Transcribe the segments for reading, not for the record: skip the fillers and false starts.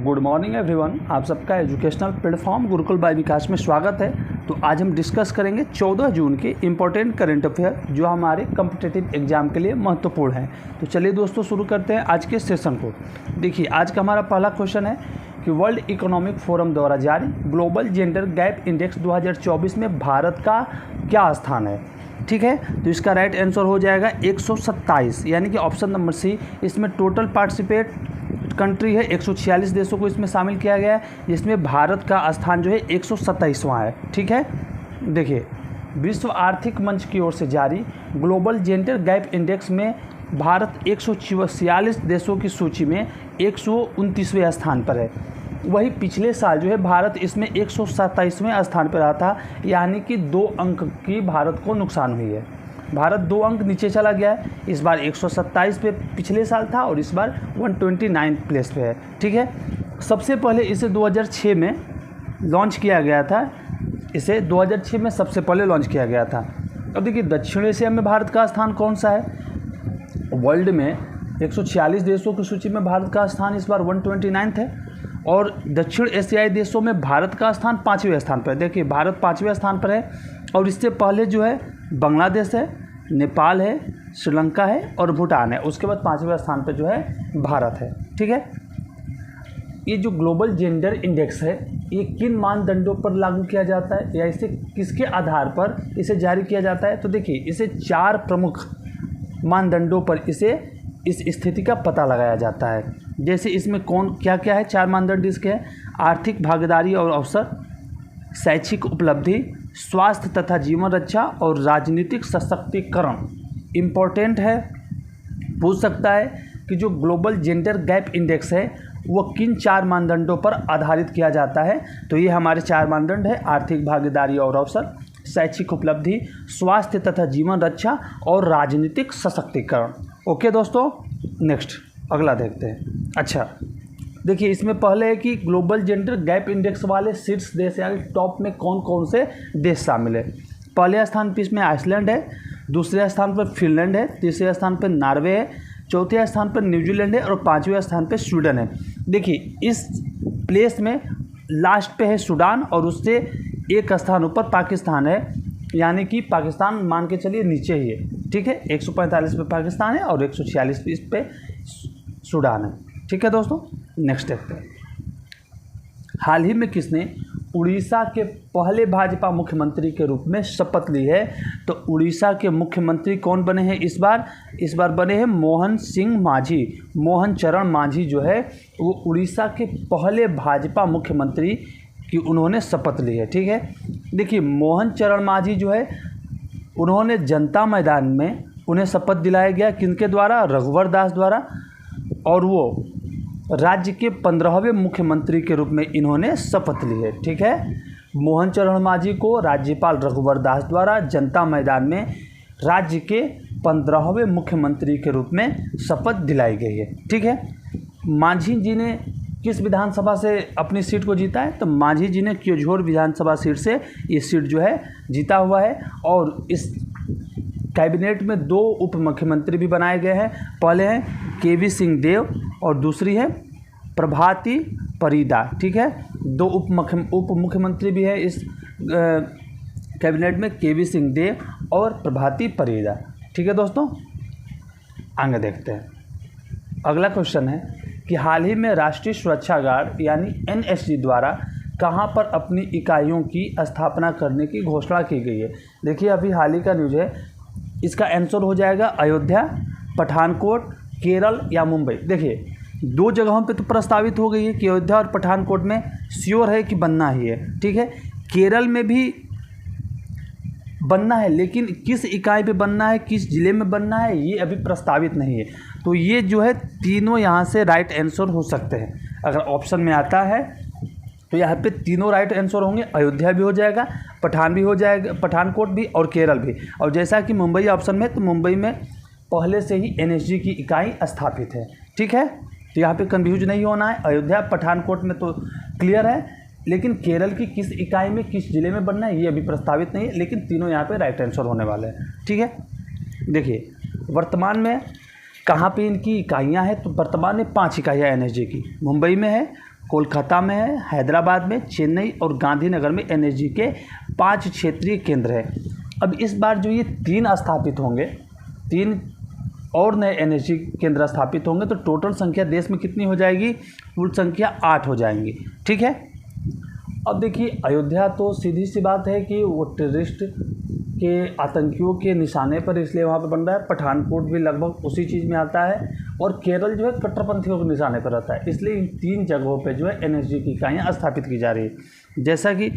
Good morning everyone, आप सबका educational platform Gurukul bye विकास में स्वागत है। तो आज हम डिस्कस करेंगे 14 जून के इम्पोर्टेंट करंट अफेयर जो हमारे कॉम्पिटिटिव एग्जाम के लिए महत्वपूर्ण है। तो चलिए दोस्तों शुरू करते हैं आज के सेशन को। देखिए आज का हमारा पहला क्वेश्चन है कि वर्ल्ड इकोनॉमिक फोरम द्वारा जारी ग्लोबल जेंडर गैप इंडेक्स 2024 में भारत का क्या स्थान है। ठीक है, तो इसका राइट आंसर हो जाएगा 127, यानी कि ऑप्शन नंबर सी। इसमें टोटल पार्टिसिपेट कंट्री है 146 देशों को इसमें शामिल किया गया है, जिसमें भारत का स्थान जो है 127वां है। ठीक है, देखिए विश्व आर्थिक मंच की ओर से जारी ग्लोबल जेंडर गैप इंडेक्स में भारत 146 देशों की सूची में 129वें स्थान पर है। वही पिछले साल जो है भारत इसमें 127वें स्थान पर रहा था, यानी कि 2 अंक की भारत को नुकसान हुई है। भारत 2 अंक नीचे चला गया है। इस बार 127 पे पिछले साल था और इस बार 129 प्लेस पे है। ठीक है, सबसे पहले इसे 2006 में लॉन्च किया गया था। इसे 2006 में सबसे पहले लॉन्च किया गया था। अब देखिए दक्षिण एशिया में भारत का स्थान कौन सा है। वर्ल्ड में 146 देशों की सूची में भारत का स्थान इस बार 129 है और दक्षिण एशियाई देशों में भारत का स्थान 5वें स्थान पर है। देखिए भारत 5वें स्थान पर है और इससे पहले जो है बांग्लादेश है, नेपाल है, श्रीलंका है और भूटान है। उसके बाद 5वें स्थान पर जो है भारत है। ठीक है, ये जो ग्लोबल जेंडर इंडेक्स है ये किन मानदंडों पर लागू किया जाता है या इसे किसके आधार पर इसे जारी किया जाता है। तो देखिए इसे 4 प्रमुख मानदंडों पर इस स्थिति का पता लगाया जाता है। जैसे इसमें कौन क्या क्या है, 4 मानदंड इसके हैं। आर्थिक भागीदारी और अवसर, शैक्षिक उपलब्धि, स्वास्थ्य तथा जीवन रक्षा और राजनीतिक सशक्तिकरण। इम्पोर्टेंट है, पूछ सकता है कि जो ग्लोबल जेंडर गैप इंडेक्स है वो किन 4 मानदंडों पर आधारित किया जाता है। तो ये हमारे 4 मानदंड है, आर्थिक भागीदारी और अवसर, शैक्षिक उपलब्धि, स्वास्थ्य तथा जीवन रक्षा और राजनीतिक सशक्तिकरण। ओके दोस्तों, नेक्स्ट अगला देखते हैं। अच्छा देखिए इसमें पहले है कि ग्लोबल जेंडर गैप इंडेक्स वाले शीर्ष देश यानी टॉप में कौन कौन से देश शामिल है। पहले स्थान पर इसमें आइसलैंड है, दूसरे स्थान पर फिनलैंड है, तीसरे स्थान पर नॉर्वे है, चौथे स्थान पर न्यूजीलैंड है और 5वें स्थान पर स्वीडन है। देखिए इस प्लेस में लास्ट पे है सूडान और उससे एक स्थान ऊपर पाकिस्तान है, यानी कि पाकिस्तान मान के चलिए नीचे ही है। ठीक है, 145 पे पाकिस्तान है और 146 पे सूडान है। ठीक है दोस्तों, नेक्स्ट देखते हैं। हाल ही में किसने उड़ीसा के पहले भाजपा मुख्यमंत्री के रूप में शपथ ली है। तो उड़ीसा के मुख्यमंत्री कौन बने हैं इस बार बने हैं मोहन सिंह मांझी। मोहन चरण मांझी जो है वो उड़ीसा के पहले भाजपा मुख्यमंत्री की उन्होंने शपथ ली है। ठीक है, देखिए मोहन चरण मांझी जो है उन्होंने जनता मैदान में उन्हें शपथ दिलाया गया, किनके द्वारा, रघुवर दास द्वारा, और वो राज्य के 15वें मुख्यमंत्री के रूप में इन्होंने शपथ ली है। ठीक है, मोहन चरण मांझी को राज्यपाल रघुवर दास द्वारा जनता मैदान में राज्य के 15वें मुख्यमंत्री के रूप में शपथ दिलाई गई है। ठीक है, मांझी जी ने किस विधानसभा से अपनी सीट को जीता है। तो मांझी जी ने क्योंझोर विधानसभा सीट से ये सीट जो है जीता हुआ है और इस कैबिनेट में 2 उप मुख्यमंत्री भी बनाए गए हैं। पहले हैं केवी सिंह देव और दूसरी है प्रभाती परिदा। ठीक है, 2 उप मुख्यमंत्री भी है इस कैबिनेट में, केवी सिंह देव और प्रभाती परिदा। ठीक है दोस्तों, आगे देखते हैं। अगला क्वेश्चन है कि हाल ही में राष्ट्रीय सुरक्षा गार्ड यानी NSG द्वारा कहां पर अपनी इकाइयों की स्थापना करने की घोषणा की गई है। देखिए अभी हाल ही का न्यूज़ है, इसका आंसर हो जाएगा अयोध्या, पठानकोट, केरल या मुंबई। देखिए 2 जगहों पे तो प्रस्तावित हो गई है कि अयोध्या और पठानकोट में श्योर है कि बनना ही है। ठीक है, केरल में भी बनना है, लेकिन किस इकाई पे बनना है, किस ज़िले में बनना है, ये अभी प्रस्तावित नहीं है। तो ये जो है तीनों यहाँ से राइट आंसर हो सकते हैं। अगर ऑप्शन में आता है तो यहाँ पे तीनों राइट आंसर होंगे। अयोध्या भी हो जाएगा, पठान भी हो जाएगा, पठानकोट भी और केरल भी। और जैसा कि मुंबई ऑप्शन में, तो मुंबई में पहले से ही NSG की इकाई स्थापित है। ठीक है, तो यहाँ पे कंफ्यूज नहीं होना है। अयोध्या पठानकोट में तो क्लियर है, लेकिन केरल की किस इकाई में किस ज़िले में बनना है ये अभी प्रस्तावित नहीं है, लेकिन तीनों यहाँ पे राइट आंसर होने वाले हैं। ठीक है, देखिए वर्तमान में कहाँ पे इनकी इकाइयाँ हैं। तो वर्तमान में 5 इकाइयाँ NSG की मुंबई में है, कोलकाता में है, हैदराबाद में, चेन्नई और गांधीनगर में एनएसजी के 5 क्षेत्रीय केंद्र हैं। अब इस बार जो ये 3 स्थापित होंगे, 3 और नए एनएसजी केंद्र स्थापित होंगे, तो टोटल संख्या देश में कितनी हो जाएगी? कुल संख्या 8 हो जाएंगी। ठीक है। अब देखिए, अयोध्या तो सीधी सी बात है कि वो टेररिस्ट के आतंकियों के निशाने पर इसलिए वहाँ पर बन रहा है। पठानकोट भी लगभग उसी चीज़ में आता है, और केरल जो है कट्टरपंथियों के निशाने पर रहता है। इसलिए इन 3 जगहों पे जो है एनएसजी की इकाइयाँ स्थापित की जा रही है। जैसा कि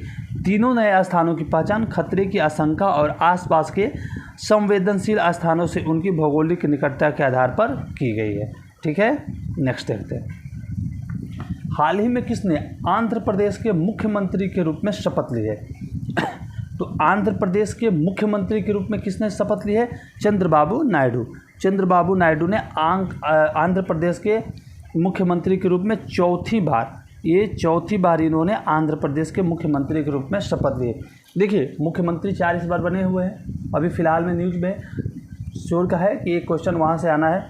तीनों नए स्थानों की पहचान खतरे की आशंका और आसपास के संवेदनशील स्थानों से उनकी भौगोलिक निकटता के आधार पर की गई है। ठीक है, नेक्स्ट देखते हैं। हाल ही में किसने आंध्र प्रदेश के मुख्यमंत्री के रूप में शपथ ली है? तो आंध्र प्रदेश के मुख्यमंत्री के रूप में किसने शपथ ली है? चंद्रबाबू नायडू। चंद्रबाबू नायडू ने आंध्र प्रदेश के मुख्यमंत्री के रूप में चौथी बार इन्होंने आंध्र प्रदेश के मुख्यमंत्री के रूप में शपथ ली है। देखिए, मुख्यमंत्री 4 इस बार बने हुए हैं। अभी फ़िलहाल में न्यूज़ में श्योर का है कि एक क्वेश्चन वहाँ से आना है।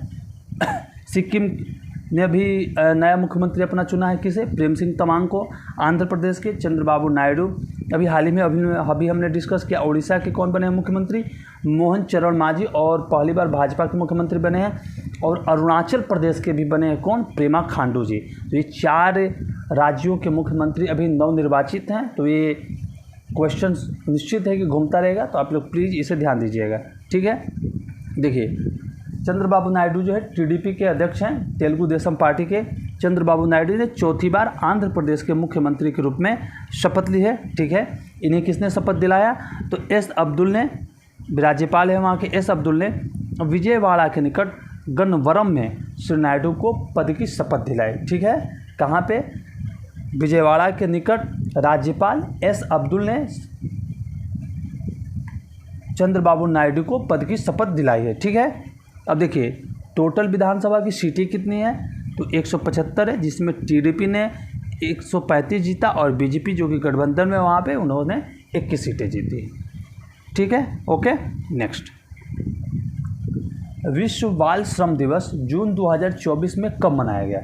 सिक्किम ने अभी नया मुख्यमंत्री अपना चुना है, किसे? प्रेम सिंह तमांग को। आंध्र प्रदेश के चंद्रबाबू नायडू। अभी हाल ही में अभी हमने डिस्कस किया, उड़ीसा के कौन बने हैं मुख्यमंत्री? मोहन चरण मांझी, और पहली बार भाजपा के मुख्यमंत्री बने हैं। और अरुणाचल प्रदेश के भी बने हैं कौन? पेमा खांडू जी। तो ये 4 राज्यों के मुख्यमंत्री अभी नवनिर्वाचित हैं। तो ये क्वेश्चन निश्चित है कि घूमता रहेगा, तो आप लोग प्लीज़ इसे ध्यान दीजिएगा। ठीक है। देखिए, चंद्रबाबू नायडू जो है टीडीपी के अध्यक्ष हैं, तेलुगु देशम पार्टी के। चंद्रबाबू नायडू ने चौथी बार आंध्र प्रदेश के मुख्यमंत्री के रूप में शपथ ली है। ठीक है। इन्हें किसने शपथ दिलाया? तो एस अब्दुल ने, राज्यपाल है वहाँ के एस अब्दुल ने विजयवाड़ा के निकट गन्नवरम में श्री नायडू को पद की शपथ दिलाई। ठीक है। कहाँ पे? विजयवाड़ा के निकट राज्यपाल एस अब्दुल ने चंद्रबाबू नायडू को पद की शपथ दिलाई है। ठीक है। अब देखिए, टोटल विधानसभा की सीटें कितनी है? तो 175 है, जिसमें टीडीपी ने 135 जीता और बीजेपी जो कि गठबंधन में वहाँ पे उन्होंने 21 सीटें जीती। ठीक है। Okay, next. विश्व बाल श्रम दिवस जून 2024 में कब मनाया गया?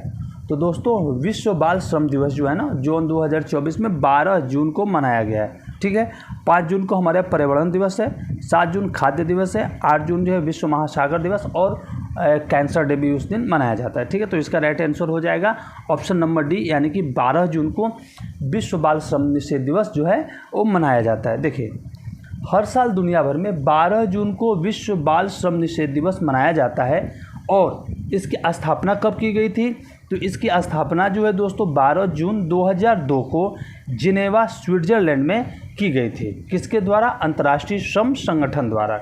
तो दोस्तों, विश्व बाल श्रम दिवस जो है ना, जून 2024 में 12 जून को मनाया गया है। ठीक है। 5 जून को हमारे पर्यावरण दिवस है, 7 जून खाद्य दिवस है, 8 जून जो है विश्व महासागर दिवस और कैंसर डे भी उस दिन मनाया जाता है। ठीक है। तो इसका राइट आंसर हो जाएगा ऑप्शन नंबर डी, यानी कि 12 जून को विश्व बाल श्रम निषेध दिवस जो है वो मनाया जाता है। देखिए, हर साल दुनिया भर में 12 जून को विश्व बाल श्रम निषेध दिवस मनाया जाता है। और इसकी स्थापना कब की गई थी? तो इसकी स्थापना जो है दोस्तों 12 जून 2002 को जिनेवा स्विट्जरलैंड में की गई थी। किसके द्वारा? अंतर्राष्ट्रीय श्रम संगठन द्वारा।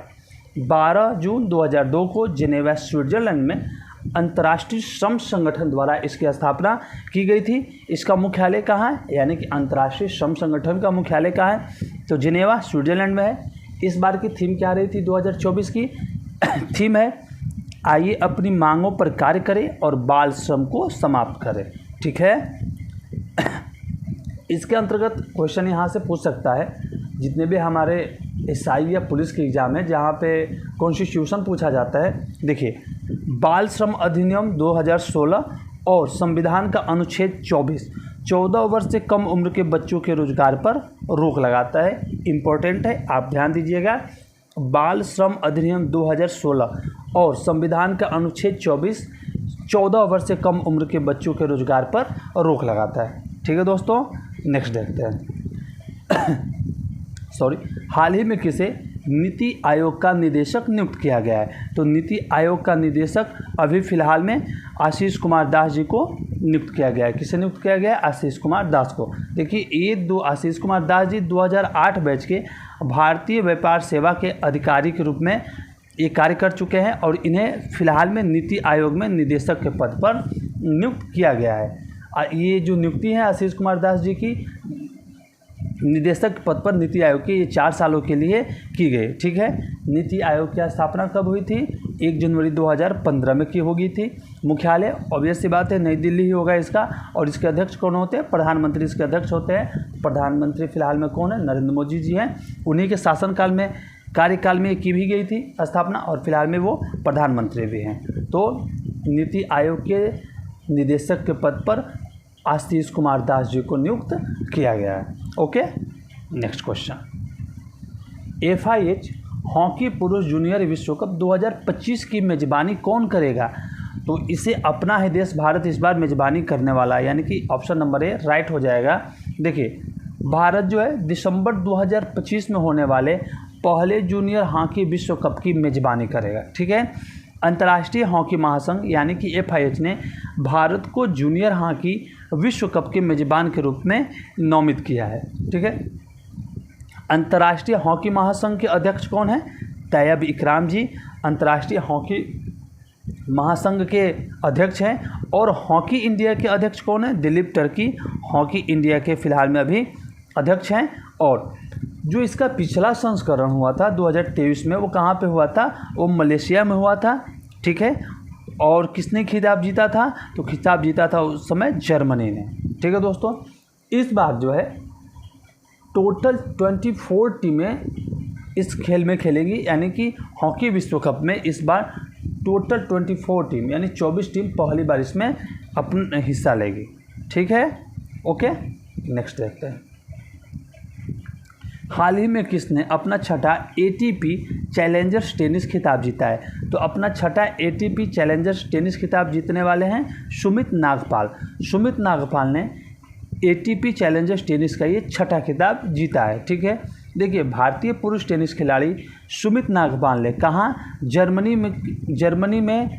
12 जून 2002 को जिनेवा स्विट्जरलैंड में अंतर्राष्ट्रीय श्रम संगठन द्वारा इसकी स्थापना की गई थी। इसका मुख्यालय कहाँ है? यानी कि अंतर्राष्ट्रीय श्रम संगठन का मुख्यालय कहाँ है? तो जिनेवा स्विट्जरलैंड में है। इस बार की थीम क्या रही थी 2024 की? थीम है, आइए अपनी मांगों पर कार्य करें और बाल श्रम को समाप्त करें। ठीक है। इसके अंतर्गत क्वेश्चन यहाँ से पूछ सकता है, जितने भी हमारे एसआई या पुलिस के एग्ज़ाम है जहाँ पे कॉन्स्टिट्यूशन पूछा जाता है। देखिए, बाल श्रम अधिनियम 2016 और संविधान का अनुच्छेद 24 14 वर्ष से कम उम्र के बच्चों के रोजगार पर रोक लगाता है। इम्पोर्टेंट है, आप ध्यान दीजिएगा। बाल श्रम अधिनियम 2016 और संविधान का अनुच्छेद 24 14 वर्ष से कम उम्र के बच्चों के रोजगार पर रोक लगाता है। ठीक है दोस्तों, नेक्स्ट देखते हैं। हाल ही में किसे नीति आयोग का निदेशक नियुक्त किया गया है? तो नीति आयोग का निदेशक अभी फ़िलहाल में आशीष कुमार दास जी को नियुक्त किया गया है। किसे नियुक्त किया गया है? आशीष कुमार दास को। देखिए, ये आशीष कुमार दास जी 2008 बैच के भारतीय व्यापार सेवा के अधिकारी के रूप में ये कार्य कर चुके हैं और इन्हें फ़िलहाल में नीति आयोग में निदेशक के पद पर नियुक्त किया गया है। ये जो नियुक्ति है आशीष कुमार दास जी की निदेशक पद पर नीति आयोग की, ये 4 सालों के लिए की गई। ठीक है। नीति आयोग की स्थापना कब हुई थी? 1 जनवरी 2015 में की होगी थी। मुख्यालय ऑब्वियस सी बात है नई दिल्ली ही होगा इसका। और इसके अध्यक्ष कौन होते हैं? प्रधानमंत्री इसके अध्यक्ष होते हैं। प्रधानमंत्री फिलहाल में कौन है? नरेंद्र मोदी जी हैं। उन्हीं के शासनकाल में, कार्यकाल में की भी गई थी स्थापना और फिलहाल में वो प्रधानमंत्री भी हैं। तो नीति आयोग के निदेशक के पद पर आशीष कुमार दास जी को नियुक्त किया गया है। Okay, next question, FIH hockey पुरुष जूनियर विश्व कप 2025 की मेजबानी कौन करेगा? तो इसे अपना ही देश भारत इस बार मेजबानी करने वाला है, यानी कि ऑप्शन नंबर ए राइट हो जाएगा। देखिए, भारत जो है दिसंबर 2025 में होने वाले पहले जूनियर हॉकी विश्व कप की मेजबानी करेगा। ठीक है, अंतर्राष्ट्रीय हॉकी महासंघ यानी कि FIH ने भारत को जूनियर हॉकी विश्व कप के मेजबान के रूप में नामित किया है। ठीक है, अंतर्राष्ट्रीय हॉकी महासंघ के अध्यक्ष कौन है? तैयब इकराम जी अंतर्राष्ट्रीय हॉकी महासंघ के अध्यक्ष हैं। और हॉकी इंडिया के अध्यक्ष कौन है? दिलीप टर्की हॉकी इंडिया के फिलहाल में अभी अध्यक्ष हैं। और जो इसका पिछला संस्करण हुआ था 2023 में, वो कहाँ पे हुआ था? वो मलेशिया में हुआ था। ठीक है, और किसने खिताब जीता था? तो खिताब जीता था उस समय जर्मनी ने। ठीक है दोस्तों, इस बार जो है टोटल 24 टीमें इस खेल में खेलेंगी, यानी कि हॉकी विश्व कप में इस बार टोटल 24 टीम यानी 24 टीम पहली बार इसमें अपना हिस्सा लेगी। ठीक है, ओके, नेक्स्ट देखते हैं। हाल ही में किसने अपना छठा ATP चैलेंजर्स टेनिस खिताब जीता है? तो अपना छठा ATP चैलेंजर्स टेनिस खिताब जीतने वाले हैं सुमित नागपाल। सुमित नागपाल ने ATP चैलेंजर्स टेनिस का ये छठा खिताब जीता है। ठीक है, देखिए, भारतीय पुरुष टेनिस खिलाड़ी सुमित नागपाल ने कहाँ? जर्मनी में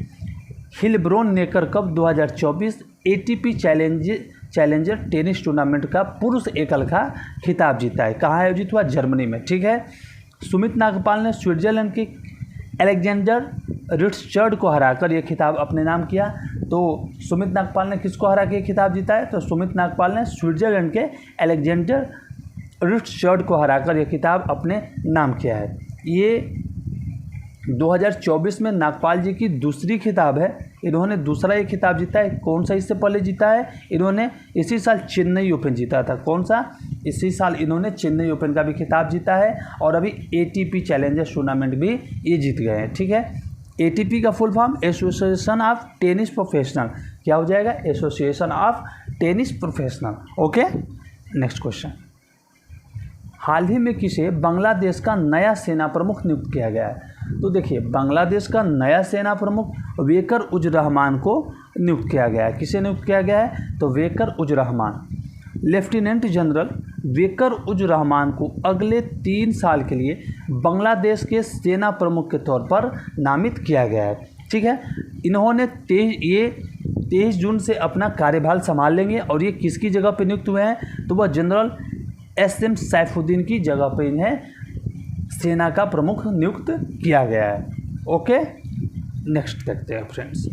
Heilbronn Neckar cup 2024 ATP challenger tennis tournament का पुरुष एकल का खिताब जीता है। कहाँ आयोजित हुआ? जर्मनी में। ठीक है, सुमित नागपाल ने स्विट्जरलैंड के अलेक्जेंडर रिट्सचर्ड को हराकर यह खिताब अपने नाम किया। तो सुमित नागपाल ने किसको हरा के खिताब जीता है? तो सुमित नागपाल ने स्विट्जरलैंड के अलेक्जेंडर रिट्सचर्ड को हराकर यह खिताब अपने नाम किया है। ये 2024 में नागपाल जी की दूसरी खिताब है। इन्होंने दूसरा ये खिताब जीता है। कौन सा इससे पहले जीता है? इन्होंने इसी साल चेन्नई ओपन जीता था। कौन सा? इसी साल इन्होंने चेन्नई ओपन का भी खिताब जीता है और अभी ATP चैलेंजर्स टूर्नामेंट भी ये जीत गए हैं। ठीक है, ATP का full form association of tennis professional, क्या हो जाएगा? Association of tennis professional. Okay, next question, हाल ही में किसे बांग्लादेश का नया सेना प्रमुख नियुक्त किया गया है? तो देखिए, बांग्लादेश का नया सेना प्रमुख वेकर उज रहमान को नियुक्त किया गया है। किसे नियुक्त किया गया है? तो वेकर उज रहमान। लेफ्टिनेंट जनरल वेकर उज रहमान को अगले 3 साल के लिए बांग्लादेश के सेना प्रमुख के तौर पर नामित किया गया है। ठीक है, इन्होंने 23 जून से अपना कार्यभार संभाल लेंगे। और ये किसकी जगह पर नियुक्त हुए हैं? तो वह जनरल SM सैफुद्दीन की जगह पर इन्हें सेना का प्रमुख नियुक्त किया गया है। ओके, नेक्स्ट देखते हैं फ्रेंड्स,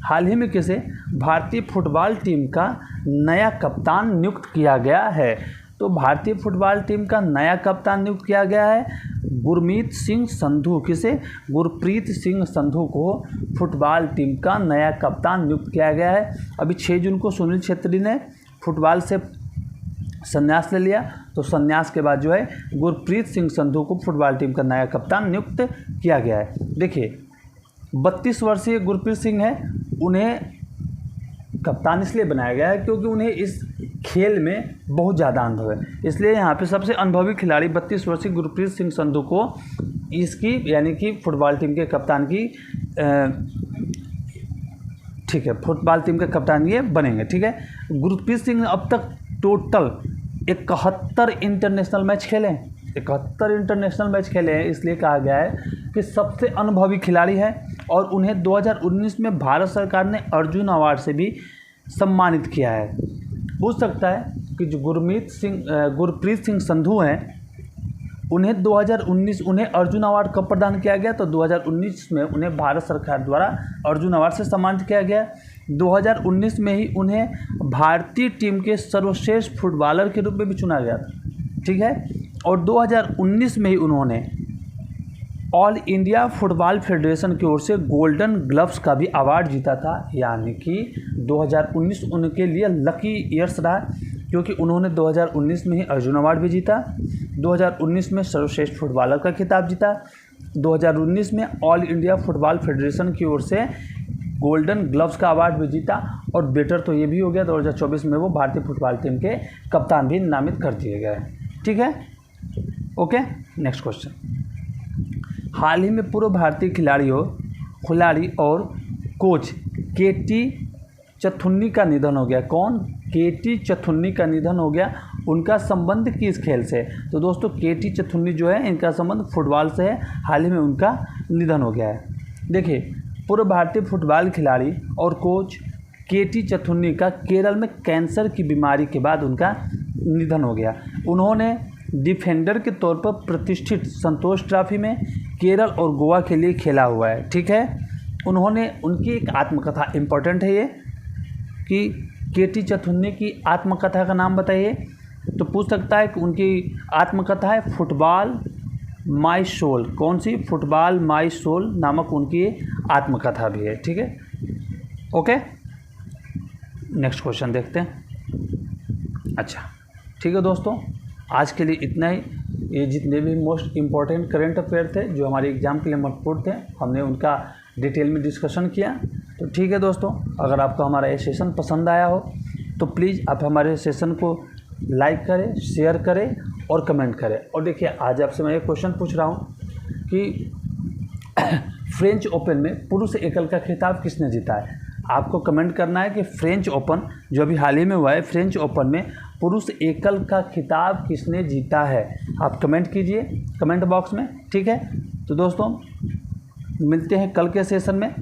हाल ही में किसे भारतीय फुटबॉल टीम का नया कप्तान नियुक्त किया गया है? तो भारतीय फुटबॉल टीम का नया कप्तान नियुक्त किया गया है गुरमीत सिंह संधू। किसे? गुरप्रीत सिंह संधू को फुटबॉल टीम का नया कप्तान नियुक्त किया गया है। अभी 6 जून को सुनील छेत्री ने फुटबॉल से संन्यास ले लिया, तो संन्यास के बाद जो है गुरप्रीत सिंह संधू को फुटबॉल टीम का नया कप्तान नियुक्त किया गया है। देखिए, 32 वर्षीय गुरप्रीत सिंह है, उन्हें कप्तान इसलिए बनाया गया है क्योंकि उन्हें इस खेल में बहुत ज़्यादा अनुभव है। इसलिए यहाँ पे सबसे अनुभवी खिलाड़ी 32 वर्षीय गुरप्रीत सिंह संधू को इसकी यानी कि फुटबॉल टीम के कप्तान की ठीक है, फुटबॉल टीम के कप्तान ये बनेंगे। ठीक है, गुरप्रीत सिंह ने अब तक टोटल 71 इंटरनेशनल मैच खेले हैं। 71 इंटरनेशनल मैच खेले हैं, इसलिए कहा गया है कि सबसे अनुभवी खिलाड़ी है। और उन्हें 2019 में भारत सरकार ने अर्जुन अवार्ड से भी सम्मानित किया है। पूछ सकता है कि जो गुरप्रीत सिंह संधू हैं, उन्हें 2019 उन्हें अर्जुन अवार्ड कब प्रदान किया गया? तो 2019 में उन्हें भारत सरकार द्वारा अर्जुन अवार्ड से सम्मानित किया गया। 2019 में ही उन्हें भारतीय टीम के सर्वश्रेष्ठ फुटबॉलर के रूप में भी चुना गया था। ठीक है, और 2019 में ही उन्होंने ऑल इंडिया फुटबॉल फेडरेशन की ओर से गोल्डन ग्लव्स का भी अवार्ड जीता था। यानी कि 2019 उनके लिए लकी ईयर्स रहा, क्योंकि उन्होंने 2019 में ही अर्जुन अवार्ड भी जीता, 2019 में सर्वश्रेष्ठ फुटबॉलर का खिताब जीता, 2019 में ऑल इंडिया फुटबॉल फेडरेशन की ओर से गोल्डन ग्लव्स का अवार्ड भी जीता, और बेटर तो ये भी हो गया 2024 में वो भारतीय फुटबॉल टीम के कप्तान भी नामित कर दिए गए। ठीक है, ओके। नेक्स्ट क्वेश्चन, हाल ही में पूर्व भारतीय खिलाड़ी और कोच केटी चथुन्नी का निधन हो गया। कौन? केटी चथुन्नी का निधन हो गया। उनका संबंध किस खेल से? तो दोस्तों केटी चथुन्नी जो है इनका संबंध फुटबॉल से है, हाल ही में उनका निधन हो गया है। देखिए, पूर्व भारतीय फुटबॉल खिलाड़ी और कोच केटी चथुन्नी का केरल में कैंसर की बीमारी के बाद उनका निधन हो गया। उन्होंने डिफेंडर के तौर पर प्रतिष्ठित संतोष ट्रॉफी में केरल और गोवा के लिए खेला हुआ है। ठीक है, उनकी एक आत्मकथा इम्पोर्टेंट है ये कि केटी चथुन्नी की आत्मकथा का नाम बताइए। तो पूछ सकता है कि उनकी आत्मकथा है फुटबॉल माई सोल। कौन सी? फुटबॉल माई सोल नामक उनकी आत्मकथा भी है। ठीक है, ओके। नेक्स्ट क्वेश्चन देखते हैं। अच्छा, ठीक है दोस्तों, आज के लिए इतना ही। ये जितने भी मोस्ट इम्पॉर्टेंट करंट अफेयर थे जो हमारे एग्जाम के लिए महत्वपूर्ण थे, हमने उनका डिटेल में डिस्कशन किया। तो ठीक है दोस्तों, अगर आपको हमारा ये सेशन पसंद आया हो तो प्लीज़ आप हमारे सेशन को लाइक करें, शेयर करें और कमेंट करें। और देखिए, आज आपसे मैं एक क्वेश्चन पूछ रहा हूँ कि फ्रेंच ओपन में पुरुष एकल का खिताब किसने जीता है? आपको कमेंट करना है कि फ्रेंच ओपन जो अभी हाल ही में हुआ है, फ्रेंच ओपन में पुरुष एकल का खिताब किसने जीता है? आप कमेंट कीजिए कमेंट बॉक्स में। ठीक है, तो दोस्तों मिलते हैं कल के सेशन में।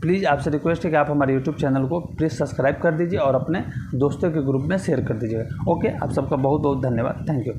प्लीज़ आपसे रिक्वेस्ट है कि आप हमारे यूट्यूब चैनल को प्लीज़ सब्सक्राइब कर दीजिए और अपने दोस्तों के ग्रुप में शेयर कर दीजिएगा। ओके, आप सबका बहुत बहुत धन्यवाद। Thank you.